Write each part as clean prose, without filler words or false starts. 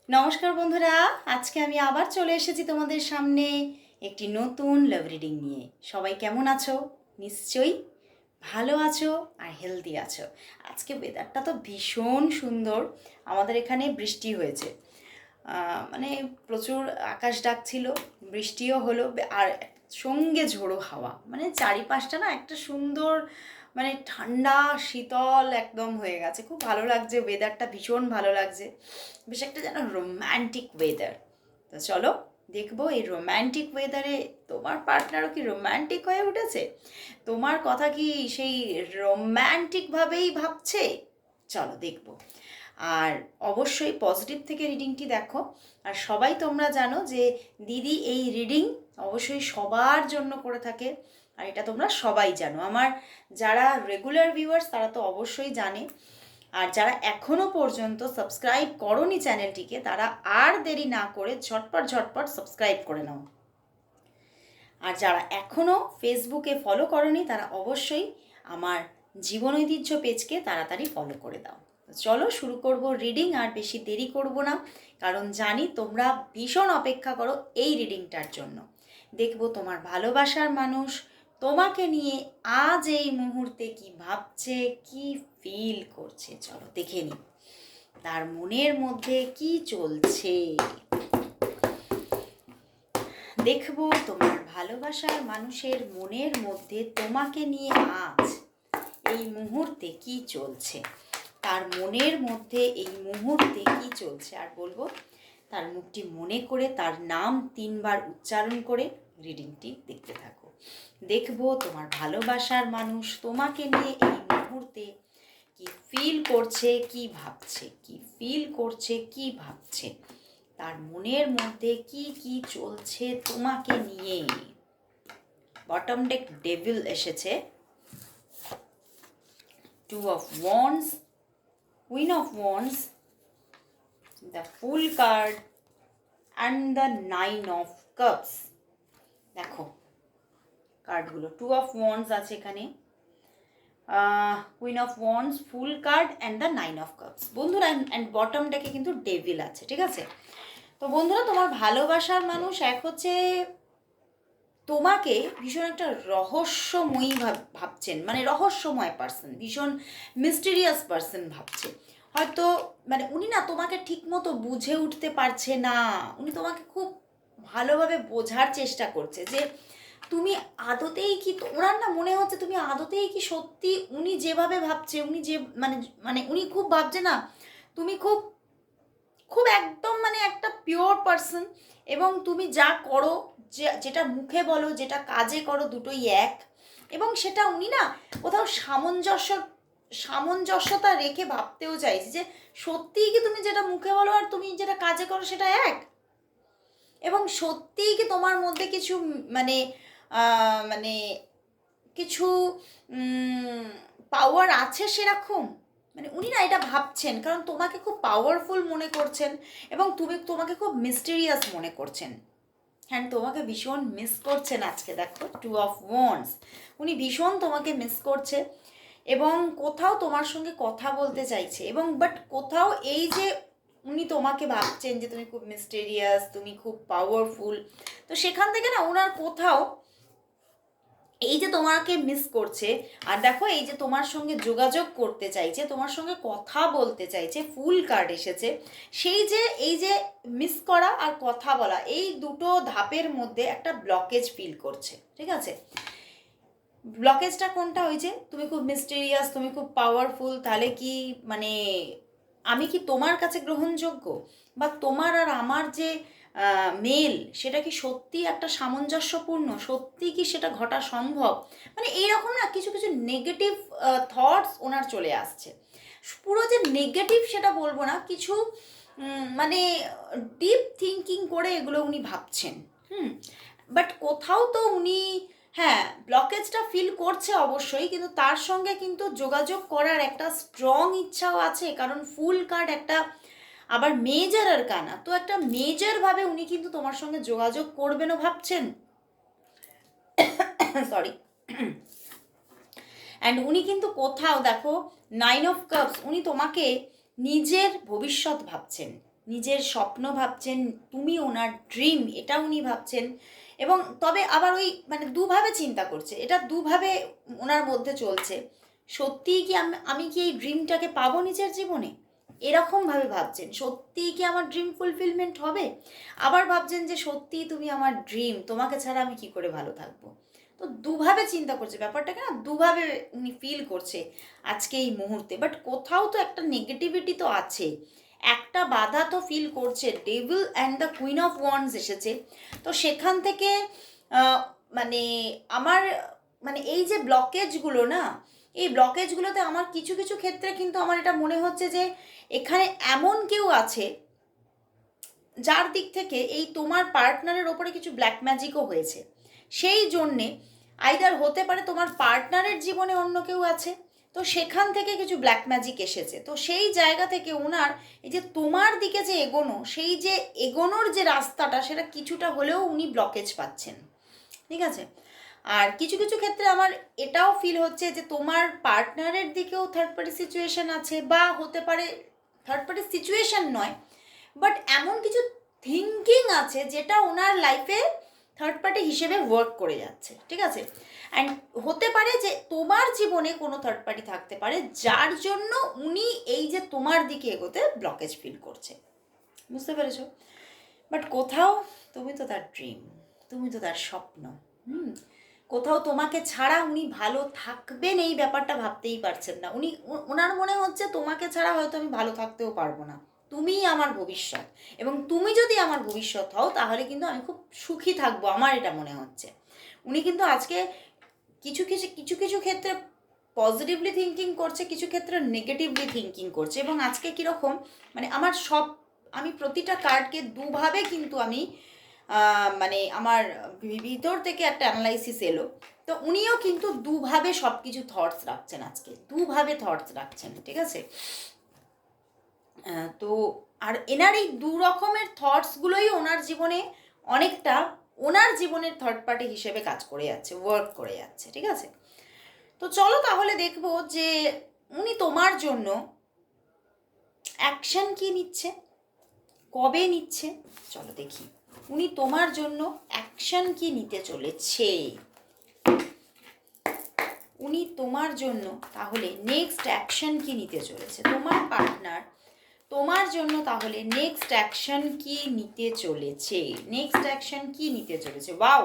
নমস্কার বন্ধুরা, আজকে আমি আবার চলে এসেছি তোমাদের সামনে একটি নতুন লাভ রিডিং নিয়ে। সবাই কেমন আছো? নিশ্চয়ই ভালো আছো আর হেলদি আছো। আজকে ওয়েদারটা তো ভীষণ সুন্দর। আমাদের এখানে বৃষ্টি হয়েছে, মানে প্রচুর আকাশ ডাকছিল, বৃষ্টিও হলো, আর সঙ্গে ঝোড়ো হাওয়া, মানে চারিপাশটা না একটা সুন্দর, মানে ঠান্ডা শীতল একদম হয়ে গেছে। খুব ভালো লাগছে, ওয়েদারটা ভীষণ ভালো লাগছে, বেশ একটা যেন রোম্যান্টিক ওয়েদার। তো চলো দেখবো এই রোম্যান্টিক ওয়েদারে তোমার পার্টনারও কি রোম্যান্টিক হয়ে উঠেছে, তোমার কথা কি সেই রোম্যান্টিকভাবেই ভাবছে। চলো দেখবো। আর অবশ্যই পজিটিভ থেকে রিডিংটি দেখো। আর সবাই তোমরা জানো যে দিদি এই রিডিং অবশ্যই সবার জন্য করে থাকে, আর এটা তোমরা সবাই জানো। আমার যারা রেগুলার ভিউয়ার্স তারা তো অবশ্যই জানে, আর যারা এখনও পর্যন্ত সাবস্ক্রাইব করোনি চ্যানেলটিকে তারা আর দেরি না করে ঝটপট ঝটপট সাবস্ক্রাইব করে নাও। আর যারা এখনও ফেসবুকে ফলো করোনি তারা অবশ্যই আমার জীবন ঐতিহ্য পেজকে তাড়াতাড়ি ফলো করে দাও। চলো শুরু করব রিডিং, আর বেশি দেরি করব না, কারণ জানি তোমরা ভীষণ অপেক্ষা করো এই রিডিংটার জন্য। দেখবো তোমার ভালোবাসার মানুষ তোমাকে নিয়ে আজ এই মুহূর্তে কি ভাবছে, কি ফিল করছে। চলো দেখে নিই তার মনের মধ্যে কি চলছে। দেখবো তোমার ভালোবাসার মানুষের মনের মধ্যে তোমাকে নিয়ে আজ এই মুহূর্তে কি চলছে, তার মনের মধ্যে এই মুহূর্তে কি চলছে। আর বলবো তার মুখটি মনে করে তার নাম 3 বার উচ্চারণ করে রিডিংটি দেখতে থাকো। দেখবো তোমার ভালোবাসার মানুষ তোমাকে নিয়ে এই মুহূর্তে কি ফিল করছে, কি ভাবছে, কি ফিল করছে, কি ভাবছে, তার মনের মধ্যে কি কি চলছে তোমাকে নিয়ে। বটম ডেক ডেভিল এসেছে, 2 of wands, queen of wands, the full card and the 9 of cups। দেখো কার্ডগুলো 2 of wands আছে এখানে, queen of wands, fool card and the 9 of cups বন্ধুরা, অ্যান্ড বটম ডেকে কিন্তু ডেভিল আছে, ঠিক আছে। তো বন্ধুরা তোমার ভালোবাসার মানুষ এক হচ্ছে তোমাকে ভীষণ একটা রহস্যময়ী ভাবছেন, মানে রহস্যময় পার্সন, ভীষণ মিস্টেরিয়াস পার্সন ভাবছে। হয়তো মানে উনি না তোমাকে ঠিকমতো বুঝে উঠতে পারছে না, উনি তোমাকে খুব ভালোভাবে বোঝার চেষ্টা করছে যে তুমি আদতেই কি, ওনার না মনে হচ্ছে তুমি আদতেই কি সত্যি উনি যেভাবে ভাবছে, উনি যে মানে মানে উনি খুব ভাবছে না তুমি খুব খুব একদম মানে একটা পিওর পার্সন, এবং তুমি যা করো, যেটা মুখে বলো যেটা কাজে করো দুটোই এক, এবং সেটা উনি না কোথাও সামঞ্জস্যতা রেখে ভাবতেও চাইছে যে সত্যিই কি তুমি যেটা মুখে বলো আর তুমি যেটা কাজে করো সেটা এক, এবং সত্যিই কি তোমার মধ্যে কিছু মানে মানে কিছু পাওয়ার আছে সেরকম। মানে উনি না এটা ভাবছেন কারণ তোমাকে খুব পাওয়ারফুল মনে করছেন, এবং তোমাকে খুব মিস্টেরিয়াস মনে করছেন। হ্যাঁ, তোমাকে ভীষণ মিস করছেন আজকে। দেখো 2 of wands, উনি ভীষণ তোমাকে মিস করছে এবং কোথাও তোমার সঙ্গে কথা বলতে চাইছে, এবং বাট কোথাও এই যে উনি তোমাকে ভাবছেন যে তুমি খুব মিস্টেরিয়াস, তুমি খুব পাওয়ারফুল, তো সেখান থেকে না ওনার কোথাও এই যে তোমাকে মিস করছে, আর দেখো এই যে তোমার সঙ্গে যোগাযোগ করতে চাইছে, তোমার সঙ্গে কথা বলতে চাইছে, ফুল কার্ড এসেছে, সেই যে এই যে মিস করা আর কথা বলা এই দুটো ধাপের মধ্যে একটা ব্লকেজ ফিল করছে, ঠিক আছে। ব্লকেজটা কোনটা? হয়েছে তুমি খুব মিস্টেরিয়াস, তুমি খুব পাওয়ারফুল, তাহলে কি মানে আমি কি তোমার কাছে গ্রহণযোগ্য, বা তোমার আর আমার যে মেল সেটা কি সত্যি একটা সামঞ্জস্যপূর্ণ, সত্যি কি সেটা ঘটা সম্ভব, মানে এইরকম না কিছু কিছু নেগেটিভ থটস ওনার চলে আসছে। পুরো যে নেগেটিভ সেটা বলবো না, কিছু মানে ডিপ থিঙ্কিং করে এগুলো উনি ভাবছেন। বাট কোথাও তো উনি হ্যাঁ ব্লকেজটা ফিল করছে অবশ্যই, কিন্তু তার সঙ্গে কিন্তু যোগাযোগ করার একটা স্ট্রং ইচ্ছাও আছে, কারণ ফুল কার্ড একটা আবার মেজর আর কানা, তো একটা মেজরভাবে উনি কিন্তু তোমার সঙ্গে যোগাযোগ করবেনও ভাবছেন। সরি। অ্যান্ড উনি কিন্তু কোথাও দেখো 9 অফ কাপস, উনি তোমাকে নিজের ভবিষ্যৎ ভাবছেন, নিজের স্বপ্ন ভাবছেন, তুমি ওনার ড্রিম এটা উনি ভাবছেন। এবং তবে আবার ওই মানে দুভাবে চিন্তা করছে, এটা দুভাবে ওনার মধ্যে চলছে। সত্যিই কি আমি কি এই ড্রিমটাকে পাবো নিজের জীবনে, এরকমভাবে ভাবছেন। সত্যিই কি আমার ড্রিম ফুলফিলমেন্ট হবে? আবার ভাবছেন যে সত্যিই তুমি আমার ড্রিম, তোমাকে ছাড়া আমি কি করে ভালো থাকবো। তো দুভাবে চিন্তা করছে ব্যাপারটাকে, না দুভাবে উনি ফিল করছে আজকে এই মুহূর্তে। বাট কোথাও তো একটা নেগেটিভিটি তো আছে, একটা বাধা তো ফিল করছে। Devil and the queen of wands এসেছে। তো সেখান থেকে মানে আমার মানে এই যে ব্লকেজগুলো না, এই ব্লকেজগুলোতে আমার কিছু কিছু ক্ষেত্রে কিন্তু আমার এটা মনে হচ্ছে যে এখানে এমন কেউ আছে যার দিক থেকে এই তোমার পার্টনারের ওপরে কিছু ব্ল্যাক ম্যাজিকও হয়েছে। সেই জন্যে আইদার হতে পারে তোমার পার্টনারের জীবনে অন্য কেউ আছে, তো সেখান থেকে কিছু ব্ল্যাক ম্যাজিক এসেছে। তো সেই জায়গা থেকে ওনার এই যে তোমার দিকে যে এগোনো, সেই যে এগোনোর যে রাস্তাটা, সেটা কিছুটা হলেও উনি ব্লকেজ পাচ্ছেন। ঠিক আছে। আর কিছু কিছু ক্ষেত্রে আমার এটাও ফিল হচ্ছে যে তোমার পার্টনারের দিকেও থার্ড পার্টি সিচুয়েশন আছে, বা হতে পারে থার্ড পার্টি সিচুয়েশন নয়, বাট এমন কিছু থিঙ্কিং আছে যেটা ওনার লাইফে থার্ড পার্টি হিসেবে ওয়ার্ক করে যাচ্ছে। ঠিক আছে। অ্যান্ড হতে পারে যে তোমার জীবনে কোনো থার্ড পার্টি থাকতে পারে যার জন্য উনি এই যে তোমার দিকে এগোতে ব্লকেজ ফিল করছে। বুঝতে পেরেছো? বাট কোথাও তুমি তো তার ড্রিম, তুমি তো তার স্বপ্ন। কোথাও তোমাকে ছাড়া উনি ভালো থাকবেন এই ব্যাপারটা ভাবতেই পারছেন না। ওনার মনে হচ্ছে তোমাকে ছাড়া হয়তো আমি ভালো থাকতেও পারবো না, তুমিই আমার ভবিষ্যৎ, এবং তুমি যদি আমার ভবিষ্যৎ হও তাহলে কিন্তু আমি খুব সুখী থাকবো, আমার এটা মনে হচ্ছে। উনি কিন্তু আজকে কিছু কিছু কিছু কিছু ক্ষেত্রে পজিটিভলি থিঙ্কিং করছে, কিছু ক্ষেত্রে নেগেটিভলি থিঙ্কিং করছে। এবং আজকে কীরকম মানে আমি প্রতিটা কার্ডকে দুভাবে কিন্তু আমি মানে আমার ভিতর থেকে একটা অ্যানালাইসিস এলো। তো উনিও কিন্তু দুভাবে সব কিছু থটস রাখছেন, আজকে দুভাবে থটস রাখছেন। ঠিক আছে। তো আর এনার এই দু রকমের থটসগুলোই ওনার জীবনে অনেকটা ওনার জীবনের থার্ড পার্টি হিসেবে কাজ করে যাচ্ছে, ওয়ার্ক করে যাচ্ছে। ঠিক আছে। তো চলো তাহলে দেখবো যে উনি তোমার জন্য অ্যাকশন কি নিচ্ছে, কবে নিচ্ছে। চলো দেখি উনি তোমার জন্য অ্যাকশন কি নিতে চলেছে। উনি তোমার জন্য তাহলে নেক্সট অ্যাকশন কি নিতে চলেছে, তোমার পার্টনার তোমার জন্য তাহলে নেক্সট অ্যাকশন কি নিতে চলেছে, নেক্সট অ্যাকশন কি নিতে চলেছে। Wow,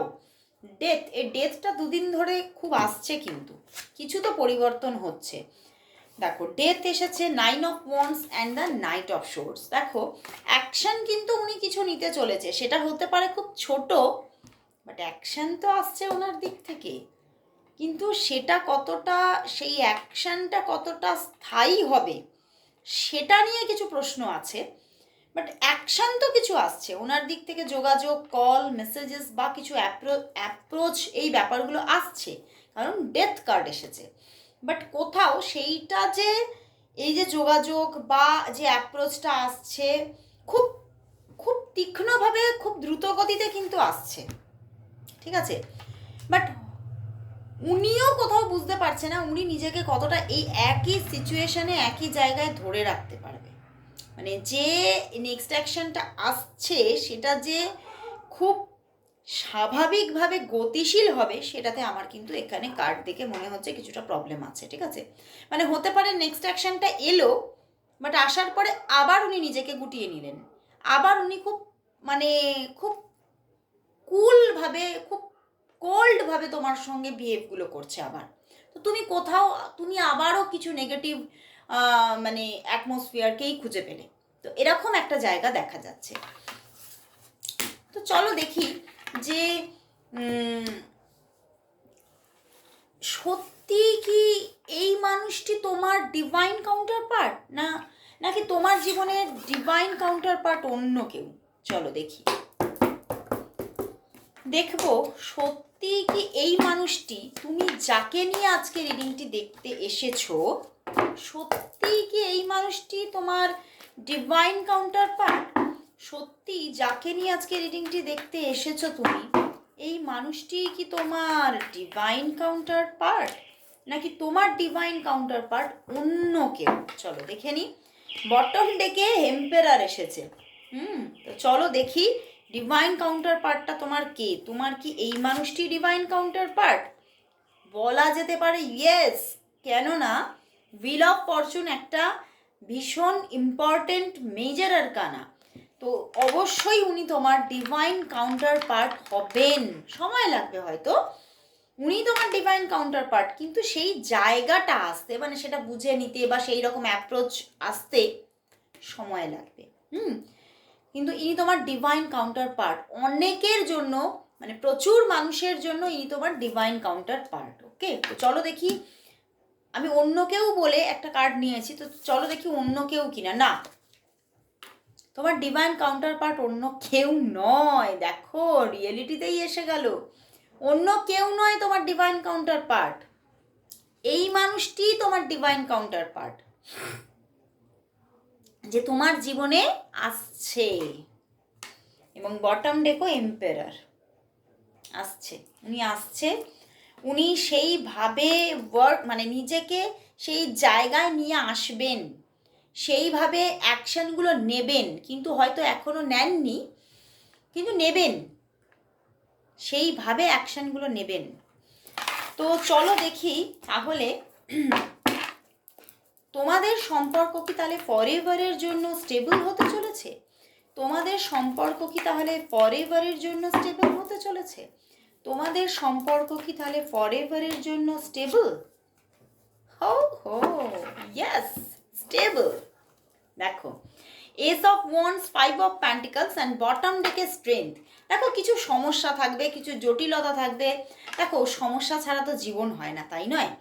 death. এই ডেথটা দুদিন ধরে খুব আসছে, কিন্তু কিছু তো পরিবর্তন হচ্ছে। দেখো ডেথ এসেছে, 9 of wands and the night of swords. দেখো অ্যাকশন কিন্তু উনি কিছু নিতে চলেছে, সেটা হতে পারে খুব ছোট, বাট অ্যাকশন তো আসছে ওনার দিক থেকে। কিন্তু সেটা কতটা, সেই অ্যাকশনটা কতটা স্থায়ী হবে সেটা নিয়ে কিছু প্রশ্ন আছে। বাট অ্যাকশন তো কিছু আসছে ওনার দিক থেকে, যোগাযোগ, কল, মেসেজেস বা কিছু অ্যাপ্রোচ, এই ব্যাপারগুলো আসছে, কারণ ডেথ কার্ড এসেছে। বাট কোথাও সেইটা যে এই যে যোগাযোগ বা যে অ্যাপ্রোচটা আসছে খুব খুব তীক্ষ্ণভাবে, খুব দ্রুত গতিতে কিন্তু আসছে। ঠিক আছে। বাট উনিও কোথাও বুঝতে পারছে না উনি নিজেকে কতটা এই একই সিচুয়েশনে একই জায়গায় ধরে রাখতে পারবে। মানে যে নেক্সট অ্যাকশনটা আসছে সেটা যে খুব স্বাভাবিকভাবে গতিশীল হবে, সেটাতে আমার কিন্তু এখানে কার্ড দেখে মনে হচ্ছে কিছুটা প্রবলেম আছে। ঠিক আছে। মানে হতে পারে নেক্সট অ্যাকশনটা এলো, বাট আসার পরে আবার উনি নিজেকে গুটিয়ে নিলেন, আবার উনি খুব মানে খুব কুলভাবে, খুব কোল্ডভাবে তোমার সঙ্গে বিহেভগুলো করছে আবার। তো তুমি আবারও কিছু নেগেটিভ মানে অ্যাটমসফিয়ারকেই খুঁজে পেলে। তো এরকম একটা জায়গা দেখা যাচ্ছে। তো চলো দেখি যে সত্যি কি এই মানুষটি তোমার ডিভাইন কাউন্টার পার্ট, নাকি তোমার জীবনের ডিভাইন কাউন্টার পার্ট অন্য কেউ। চলো দেখবো সত্যি কি এই মানুষটি, তুমি যাকে নিয়ে আজকে রিডিংটি দেখতে এসেছো, সত্যি কি এই মানুষটি তোমার ডিভাইন কাউন্টার পার্ট। সত্যি যাকে নিয়ে আজকে রিডিংটি দেখতে এসেছো তুমি, এই মানুষটি কি তোমার ডিভাইন কাউন্টার পার্ট, নাকি তোমার ডিভাইন কাউন্টার পার্ট অন্য কেউ। চলো দেখে নি বটম ডেকে এম্পেরার এসেছে। তো চলো দেখি ডিভাইন কাউন্টার পার্টটা তোমার কে। তোমার কি এই মানুষটি ডিভাইন কাউন্টার পার্ট? বলা যেতে পারে ইয়েস। কেননা হুইল অফ ফরচুন একটা ভীষণ ইম্পর্টেন্ট মেজর আরকানা, তো অবশ্যই উনি তোমার ডিভাইন কাউন্টার পার্ট হবেন। সময় লাগবে হয়তো, উনি তোমার ডিভাইন কাউন্টার পার্ট, কিন্তু সেই জায়গাটা আসতে, মানে সেটা বুঝে নিতে বা সেই রকম অ্যাপ্রোচ আসতে সময় লাগবে। কিন্তু ইনি তোমার ডিভাইন কাউন্টার পার্ট অনেকের জন্য, মানে প্রচুর মানুষের জন্য ইনি তোমার ডিভাইন কাউন্টার পার্ট। ওকে, তো চলো দেখি। আমি অন্য কেউ বলে একটা কার্ড নিয়েছি, তো চলো দেখি অন্য কেউ কিনা। না, তোমার ডিভাইন কাউন্টার পার্ট অন্য কেউ নয়। দেখো রিয়েলিটিতেই এসে গেল, অন্য কেউ নয় তোমার ডিভাইন কাউন্টার পার্ট। এই মানুষটি তোমার ডিভাইন কাউন্টার পার্ট যে তোমার জীবনে আসছে। এবং বটম ডেকো এম্পেরার আসছে, উনি আসছে। উনি সেইভাবে ওয়ার্ক, মানে নিজেকে সেই জায়গায় নিয়ে আসবেন, সেইভাবে অ্যাকশনগুলো নেবেন, কিন্তু হয়তো এখনও নেননি, কিন্তু নেবেন, সেইভাবে অ্যাকশনগুলো নেবেন। তো চলো দেখি তাহলে তোমাদের সম্পর্ক কি তাহলে ফরএভারের জন্য স্টেবল হতে চলেছে? তোমাদের সম্পর্ক কি তাহলে ফরএভারের জন্য স্টেবল হতে চলেছে? তোমাদের সম্পর্ক কি তাহলে ফরএভারের জন্য স্টেবল? হো হো, ইয়েস, স্টেবল। দেখো S of wands, five of pentacles and bottom ডেকে স্ট্রেংথ। দেখো কিছু সমস্যা থাকবে, কিছু জটিলতা থাকবে। দেখো সমস্যা ছাড়া তো জীবন হয় না, তাই নয়?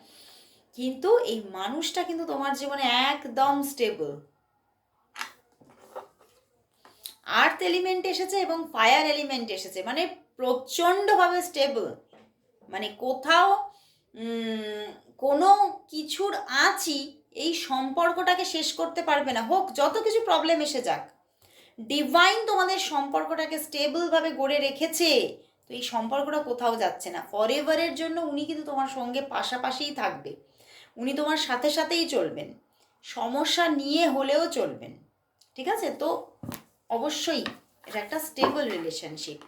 কিন্তু এই মানুষটা কিন্তু তোমার জীবনে একদম স্টেবল। আর্থ এলিমেন্ট এসেছে এবং ফায়ার এলিমেন্ট এসেছে, মানে প্রচণ্ডভাবে স্টেবল। মানে কোথাও কোনো কিছুর আঁচই এই সম্পর্কটাকে শেষ করতে পারবে না, হোক যত কিছু প্রবলেম এসে যাক। ডিভাইন তোমাদের সম্পর্কটাকে স্টেবলভাবে গড়ে রেখেছে, তো এই সম্পর্কটা কোথাও যাচ্ছে না। ফরএভারের জন্য উনি কিন্তু তোমার সঙ্গে পাশাপাশিই থাকবে, উনি তোমার সাথে সাথেই চলবেন, সমস্যা নিয়ে হলেও চলবেন। ঠিক আছে, তো অবশ্যই এটা একটা স্টেবল রিলেশনশিপ।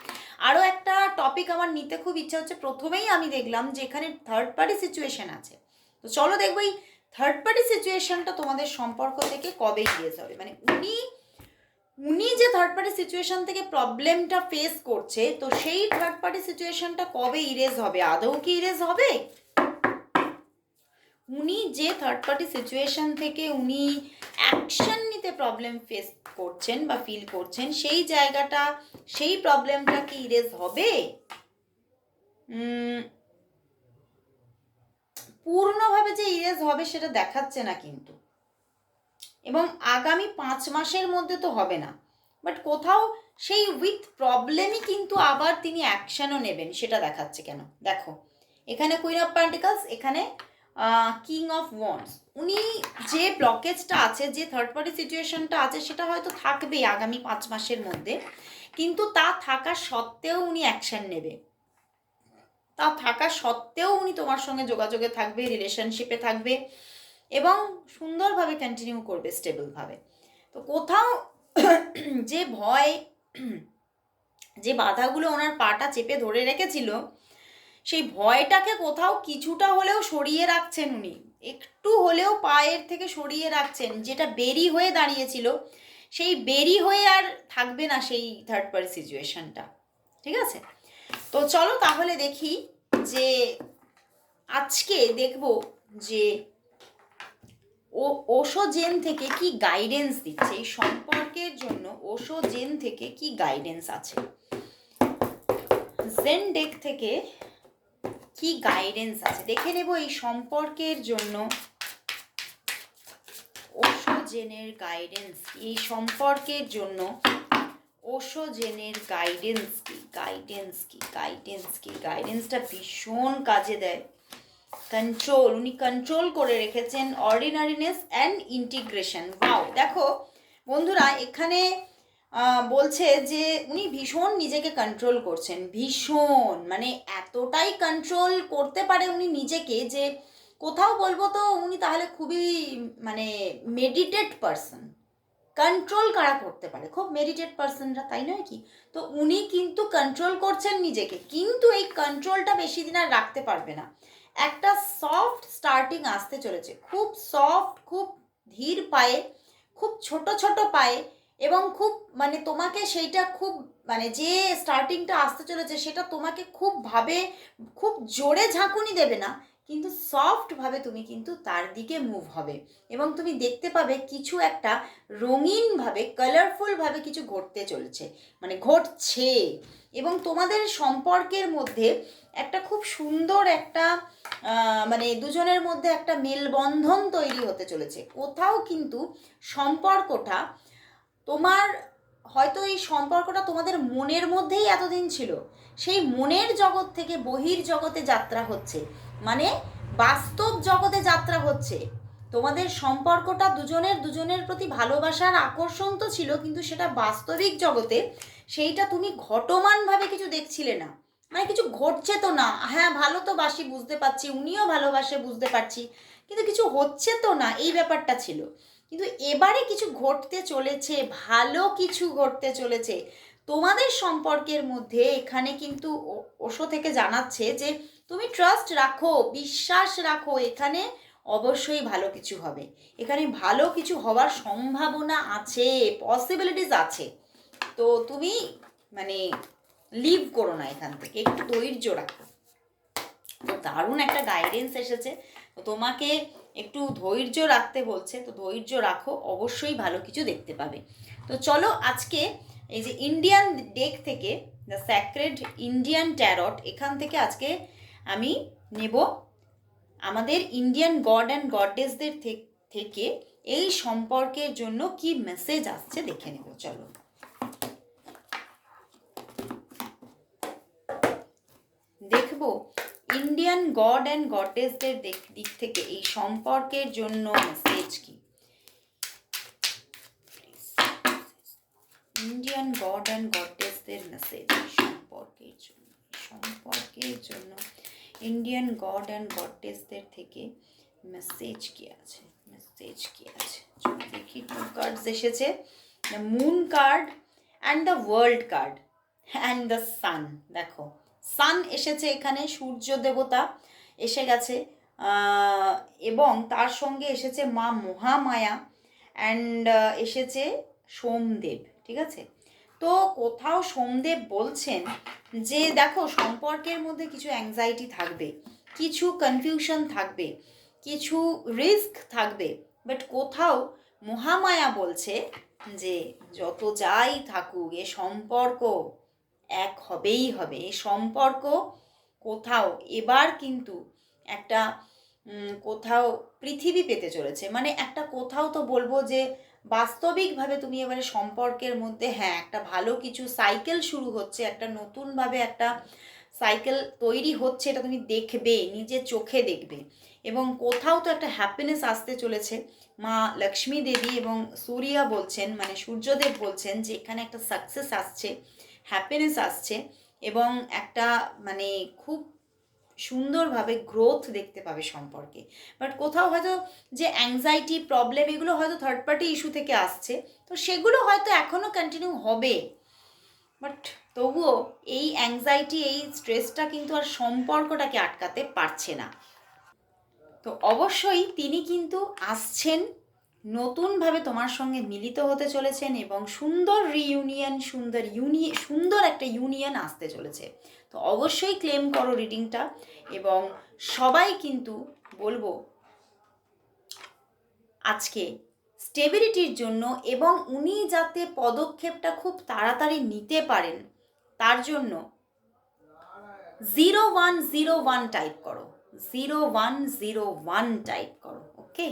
আরও একটা টপিক আমার নিতে খুব ইচ্ছা হচ্ছে। প্রথমেই আমি দেখলাম যে এখানে থার্ড পার্টি সিচুয়েশন আছে, তো চলো দেখবো এই থার্ড পার্টি সিচুয়েশনটা তোমাদের সম্পর্ক থেকে কবে ইরেজ হবে। মানে উনি যে থার্ড পার্টি সিচুয়েশন থেকে প্রবলেমটা ফেস করছে, তো সেই থার্ড পার্টি সিচুয়েশনটা কবে ইরেজ হবে? আদৌ কি ইরেজ হবে? উনি যে থার্ড পার্টি সিচুয়েশন থেকে উনি অ্যাকশন নিতে প্রবলেম ফেস করছেন বা ফিল করছেন, সেই জায়গাটা, সেই প্রবলেমটা কি ইরেজ হবে? পূর্ণভাবে যে ইরেজ হবে সেটা দেখাচ্ছে না কিন্তু, এবং আগামী 5 মাসের মধ্যে তো হবে না, বাট কোথাও সেই উইথ প্রবলেমই কিন্তু আবার তিনি অ্যাকশনও নেবেন, সেটা দেখাচ্ছে। কেন দেখো এখানে কুইন অফ প্যান্টিকলস, এখানে কিং অফ ওয়ান্ডস। উনি যে ব্লকেজটা আছে, যে থার্ড পার্টি সিচুয়েশনটা আছে, সেটা হয়তো থাকবেই আগামী 5 মাসের মধ্যে, কিন্তু তা থাকা সত্ত্বেও উনি অ্যাকশন নেবে, তা থাকা সত্ত্বেও উনি তোমার সঙ্গে যোগাযোগে থাকবে, রিলেশনশিপে থাকবে এবং সুন্দরভাবে কন্টিনিউ করবে স্টেবলভাবে। তো কোথাও যে ভয়, যে বাধাগুলো ওনার পাটা চেপে ধরে রেখেছিল, সেই ভয়টাকে কোথাও কিছুটা হলেও সরিয়ে রাখছেন উনি, একটু হলেও পায়ের থেকে সরিয়ে রাখছেন। যেটা বেরি হয়ে দাঁড়িয়েছিল, সেই বেরি হয়ে আর থাকবে না সেই থার্ড পার্টি সিচুয়েশনটা। ঠিক আছে, তো চলো তাহলে দেখি যে আজকে দেখব যে ওশো জেন থেকে কি গাইডেন্স দিচ্ছে এই সম্পর্কের জন্য। ওশো জেন থেকে কি গাইডেন্স আছে, জেন ডেক থেকে কি গাইডেন্স আছে দেখে নেব এই সম্পর্কের জন্য। ওশো জেনের গাইডেন্স, এই সম্পর্কের জন্য ওশো জেনের গাইডেন্স কি, গাইডেন্স কি, গাইডেন্স কি। গাইডেন্সটা ভীষণ কাজে দেয়। কন্ট্রোল, উনি কন্ট্রোল করে রেখেছেন অর্ডিনারিনেস অ্যান্ড ইন্টিগ্রেশন। ওয়াও, দেখো বন্ধুরা এখানে বলছে যে উনি ভীষণ নিজেকে কন্ট্রোল করছেন, ভীষণ, মানে এতটাই কন্ট্রোল করতে পারে উনি নিজেকে যে কোথাও বলবো তো উনি তাহলে খুবই মানে মেডিটেট পারসন। কন্ট্রোল কারা করতে পারে? খুব মেডিটেট পার্সনরা, তাই নয় কি? তো উনি কিন্তু কন্ট্রোল করছেন নিজেকে, কিন্তু এই কন্ট্রোলটা বেশি দিন আর রাখতে পারবে না। একটা সফট স্টার্টিং আসতে চলেছে, খুব সফট, খুব ধীর পায়ে, খুব ছোট ছোট পায়ে, এবং খুব মানে তোমাকে সেইটা খুব মানে যে স্টার্টিংটা আসতে চলেছে সেটা তোমাকে খুব জোরে ঝাঁকুনি দেবে না, কিন্তু সফটভাবে তুমি কিন্তু তার দিকে মুভ হবে, এবং তুমি দেখতে পাবে কিছু একটা রঙিনভাবে, কালারফুলভাবে কিছু ঘটতে চলেছে, মানে ঘটছে। এবং তোমাদের সম্পর্কের মধ্যে একটা খুব সুন্দর একটা মানে দুজনের মধ্যে একটা মেলবন্ধন তৈরি হতে চলেছে। কোথাও কিন্তু সম্পর্কটা তোমার, হয়তো এই সম্পর্কটা তোমাদের মনের মধ্যেই এতদিন ছিল, সেই মনের জগৎ থেকে বহির জগতে যাত্রা হচ্ছে, মানে বাস্তব জগতে যাত্রা হচ্ছে। তোমাদের সম্পর্কটা দুজনের প্রতি ভালোবাসার আকর্ষণ তো ছিল, কিন্তু সেটা বাস্তবিক জগতে সেইটা তুমি ঘটমানভাবে কিছু দেখছিলে না, মানে কিছু ঘটছে তো না। হ্যাঁ, ভালো তো বাসি বুঝতে পারছি, উনিও ভালোবাসে বুঝতে পারছি, কিন্তু কিছু হচ্ছে তো না, এই ব্যাপারটা ছিল। কিন্তু এবারে কিছু ঘটতে চলেছে, ভালো কিছু ঘটতে চলেছে তোমাদের সম্পর্কের মধ্যে। এখানে কিন্তু ওশো থেকে জানাচ্ছে যে তুমি ট্রাস্ট রাখো, বিশ্বাস রাখো, এখানে অবশ্যই ভালো কিছু হবে, এখানে ভালো কিছু হওয়ার সম্ভাবনা আছে, পসিবিলিটিস আছে। তো তুমি মানে লিভ করো না, এখান থেকে একটু ধৈর্য রাখো। তো দারুণ একটা গাইডেন্স এসেছে, তো তোমাকে একটু ধৈর্য রাখতে বলছে, তো ধৈর্য রাখো, অবশ্যই ভালো কিছু দেখতে পাবে। তো চলো আজকে এই যে ইন্ডিয়ান ডেক থেকে, দ্য স্যাক্রেড ইন্ডিয়ান ট্যারট, এখান থেকে আজকে আমি নেব আমাদের ইন্ডিয়ান গড অ্যান্ড গডেসদের থেকে এই সম্পর্কের জন্য কি মেসেজ আসছে দেখে নেব। চলো, দেখবো ইন্ডিয়ান গড অ্যান্ড গডেসদের দিক থেকে এই সম্পর্কের জন্য মেসেজ কি। ইন্ডিয়ান গড অ্যান্ড গডেসদের মেসেজ সম্পর্কের জন্য ইন্ডিয়ান গড অ্যান্ড গডেসদের থেকে মেসেজ কি আছে, দেখি। টু কার্ডস এসেছে, the moon card and the world card and the sun. দেখো, সান এসেছে এখানে, সূর্য দেবতা এসে গেছে, এবং তার সঙ্গে এসেছে মা মহামায়া, অ্যান্ড এসেছে সোমদেব, ঠিক আছে। তো কোথাও সোমদেব বলছেন যে দেখো, সম্পর্কের মধ্যে কিছু অ্যাংজাইটি থাকবে, কিছু কনফিউশন থাকবে, কিছু রিস্ক থাকবে, বাট কোথাও মহামায়া বলছে যে যত যাই থাকুক এ সম্পর্ক এক হবেই হবে। এই সম্পর্ক কোথাও এবার কিন্তু একটা কোথাও পৃথিবী পেতে চলেছে, মানে একটা কোথাও তো বলবো যে বাস্তবিকভাবে তুমি এবারে সম্পর্কের মধ্যে, হ্যাঁ, একটা ভালো কিছু সাইকেল শুরু হচ্ছে, একটা নতুনভাবে একটা সাইকেল তৈরি হচ্ছে, এটা তুমি দেখবে, নিজের চোখে দেখবে। এবং কোথাও তো একটা হ্যাপিনেস আসতে চলেছে। মা লক্ষ্মী দেবী এবং সূর্যা বলছেন, মানে সূর্যদেব বলছেন যে এখানে একটা সাকসেস আসছে, হ্যাপিনেস আসছে, এবং একটা মানে খুব সুন্দরভাবে গ্রোথ দেখতে পাবে সম্পর্কে। বাট কোথাও হয়তো যে অ্যাংজাইটি, প্রবলেম, এগুলো হয়তো থার্ড পার্টি ইস্যু থেকে আসছে, তো সেগুলো হয়তো এখনও কন্টিনিউ হবে, বাট তবুও এই অ্যাংজাইটি, এই স্ট্রেসটা কিন্তু আর সম্পর্কটাকে আটকাতে পারছে না। তো অবশ্যই তিনি কিন্তু আসছেন, নতুনভাবে তোমার সঙ্গে মিলিত হতে চলেছেন, এবং সুন্দর রিইউনিয়ন, সুন্দর একটা ইউনিয়ন আসতে চলেছে। তো অবশ্যই ক্লেম করো রিডিংটা, এবং সবাই কিন্তু বলবো আজকে স্টেবিলিটির জন্য, এবং উনি যাতে পদক্ষেপটা খুব তাড়াতাড়ি নিতে পারেন তার জন্য 0101 টাইপ করো, 0101 টাইপ করো, ওকে।